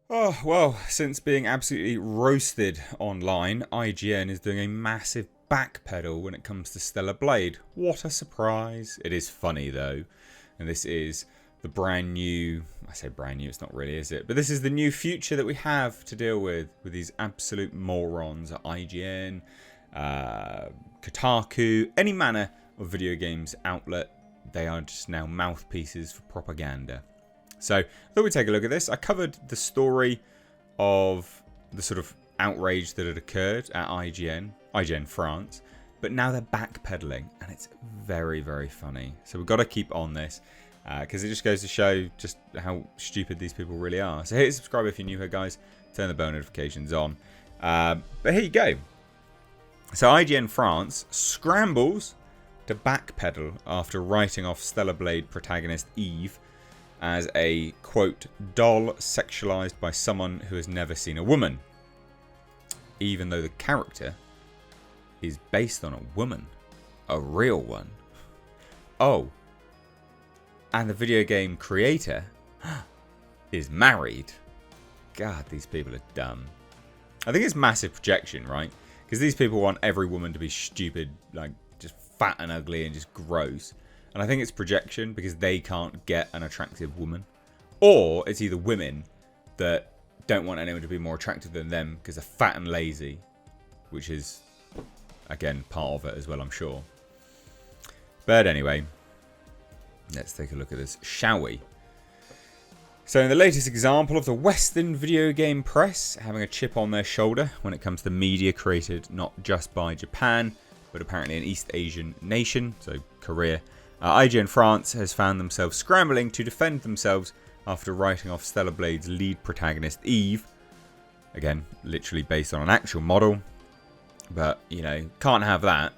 Oh, well, since being absolutely roasted online, IGN is doing a massive backpedal when it comes to Stellar Blade. What a surprise. It is funny, though. And this is the brand new... I say brand new, it's not really, is it? But this is the new future that we have to deal with these absolute morons at IGN, Kotaku, any manner of video games outlet. They are just now mouthpieces for propaganda. So I thought we'd take a look at this. I covered the story of the sort of outrage that had occurred at IGN France, but now they're backpedaling, and it's very, very funny. So we've got to keep on this, because it just goes to show just how stupid these people really are. So hit subscribe if you're new here, guys. Turn the bell notifications on. But here you go. So IGN France scrambles to backpedal after writing off Stellar Blade protagonist Eve as a, quote, doll sexualized by someone who has never seen a woman, even though the character is based on a woman, a real one. Oh, and the video game creator is married. God, these people are dumb. I think it's massive projection, right? Because these people want every woman to be stupid, like just fat and ugly and just gross. And I think it's projection because they can't get an attractive woman. Or it's either women that don't want anyone to be more attractive than them because they're fat and lazy. Which is, again, part of it as well, I'm sure. But anyway, let's take a look at this, shall we? So in the latest example of the Western video game press having a chip on their shoulder when it comes to media created not just by Japan, but apparently an East Asian nation, so Korea, IGN France has found themselves scrambling to defend themselves after writing off Stellar Blade's lead protagonist Eve. Again, literally based on an actual model. But, you know, can't have that.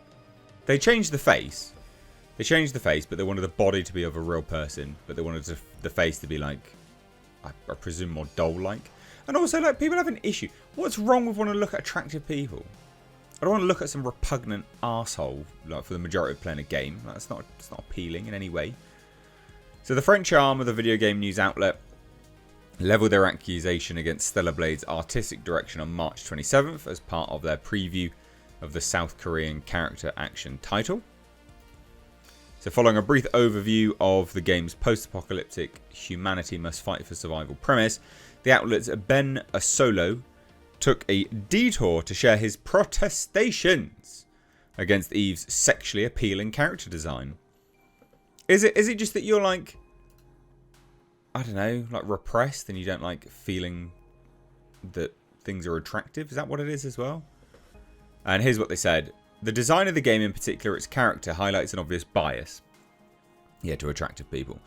They changed the face. They changed the face, but they wanted the body to be of a real person. But they wanted the face to be like, I presume, more doll-like. And also, like, people have an issue. What's wrong with wanting to look at attractive people? I don't want to look at some repugnant arsehole like for the majority of playing a game. It's not appealing in any way. So the French arm of the video game news outlet leveled their accusation against Stellar Blade's artistic direction on March 27th as part of their preview of the South Korean character action title. So following a brief overview of the game's post-apocalyptic humanity must fight for survival premise, the outlet's Ben Asolo took a detour to share his protestations against Eve's sexually appealing character design. Is it just that you're like, I don't know, like repressed and you don't like feeling that things are attractive? Is that what it is as well? And here's what they said. The design of the game, in particular its character, highlights an obvious bias. Yeah, to attractive people.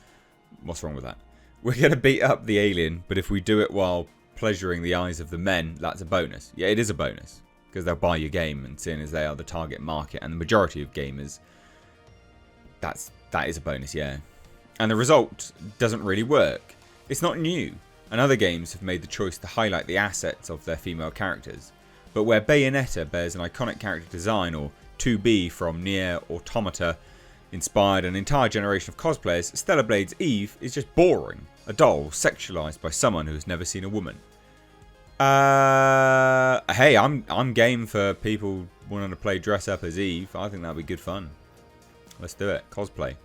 What's wrong with that? We're going to beat up the alien, but if we do it while pleasuring the eyes of the men, that's a bonus. Yeah, it is a bonus, because they'll buy your game, and seeing as they are the target market and the majority of gamers, that is a bonus, yeah. And the result doesn't really work. It's not new, and other games have made the choice to highlight the assets of their female characters. But where Bayonetta bears an iconic character design, or 2B from Nier Automata inspired an entire generation of cosplayers, Stellar Blade's Eve is just boring. A doll sexualized by someone who has never seen a woman. Hey, I'm game for people wanting to play dress up as Eve. I think that'd be good fun. Let's do it. Cosplay.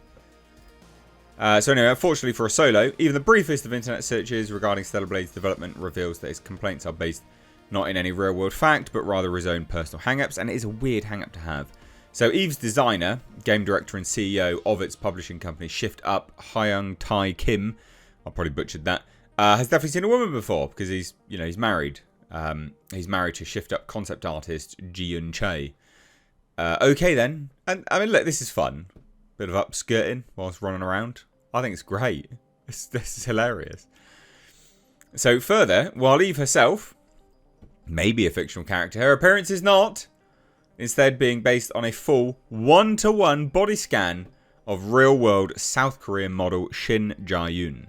So anyway, unfortunately for Asolo, even the briefest of internet searches regarding Stellar Blade's development reveals that his complaints are based not in any real world fact, but rather his own personal hang-ups, and it is a weird hang-up to have. So Eve's designer, game director and CEO of its publishing company Shift Up, Hyung Tae Kim, I probably butchered that, has definitely seen a woman before because he's married. He's married to Shift Up concept artist Ji-Yun Che. Okay then, and I mean look, this is fun. Bit of upskirting whilst running around. I think it's great. This is hilarious. So further, while Eve herself may be a fictional character, her appearance is not. Instead being based on a full one-to-one body scan of real-world South Korean model Shin Ja-yoon.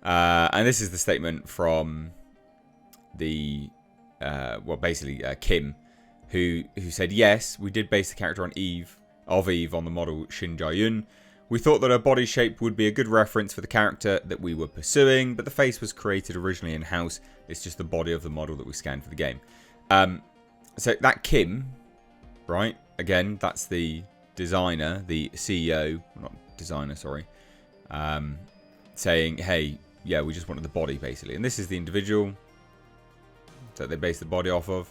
And this is the statement from the, Kim, who said, yes, we did base the character on Eve on the model Shin Ja-yoon. We thought that her body shape would be a good reference for the character that we were pursuing, but the face was created originally in-house. It's just the body of the model that we scanned for the game. So that Kim, right? Again, that's the designer, the CEO, not designer, sorry. Saying, hey, yeah, we just wanted the body, basically. And this is the individual that they based the body off of.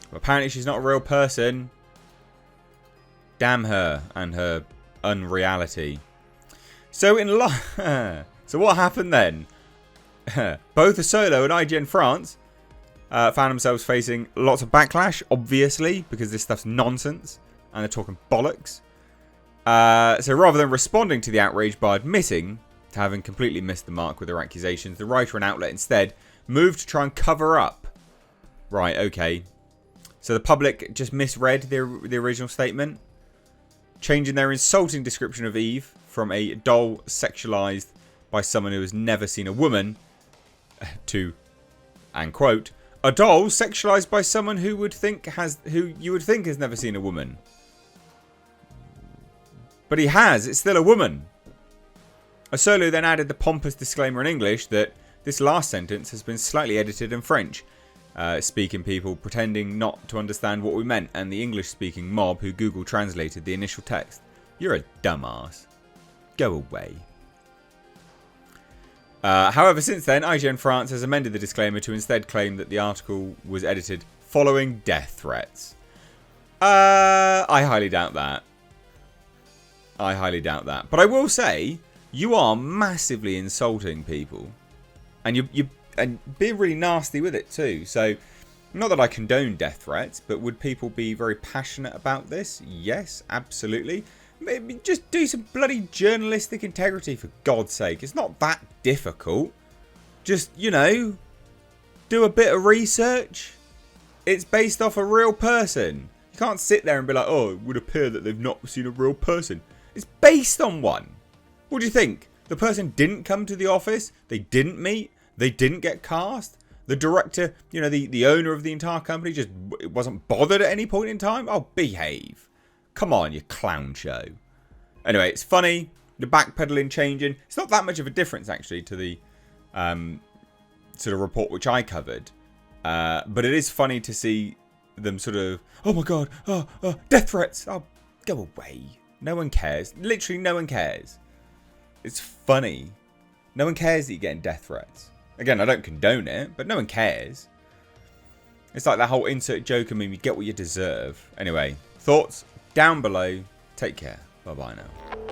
But apparently she's not a real person. Damn her and her unreality. So so what happened then? Both Solo and IGN France found themselves facing lots of backlash, obviously, because this stuff's nonsense and they're talking bollocks. So rather than responding to the outrage by admitting to having completely missed the mark with their accusations, the writer and outlet instead moved to try and cover up. Right, okay. So the public just misread the original statement, changing their insulting description of Eve from a doll sexualized by someone who has never seen a woman to, and quote, a doll sexualized by someone who you would think has never seen a woman. But he has. It's still a woman. Solo then added the pompous disclaimer in English that this last sentence has been slightly edited in French, speaking people pretending not to understand what we meant, and the English-speaking mob who Google translated the initial text. You're a dumbass. Go away. However, since then, IGN France has amended the disclaimer to instead claim that the article was edited following death threats. I highly doubt that. I highly doubt that. But I will say, you are massively insulting people. And you being really nasty with it too. So, not that I condone death threats, but would people be very passionate about this? Yes, absolutely. Maybe just do some bloody journalistic integrity, for God's sake. It's not that difficult. Just, you know, do a bit of research. It's based off a real person. You can't sit there and be like, oh, it would appear that they've not seen a real person. It's based on one. What do you think? The person didn't come to the office. They didn't meet. They didn't get cast. The director, you know, the owner of the entire company just wasn't bothered at any point in time. Oh, behave. Come on, you clown show. Anyway, it's funny. The backpedaling, changing. It's not that much of a difference, actually, to the sort of report which I covered. But it is funny to see them sort of, oh my God, death threats. Oh, go away. No one cares. Literally, no one cares. It's funny. No one cares that you're getting death threats. Again, I don't condone it, but no one cares. It's like that whole insert joke meme, you get what you deserve. Anyway, thoughts down below. Take care. Bye-bye now.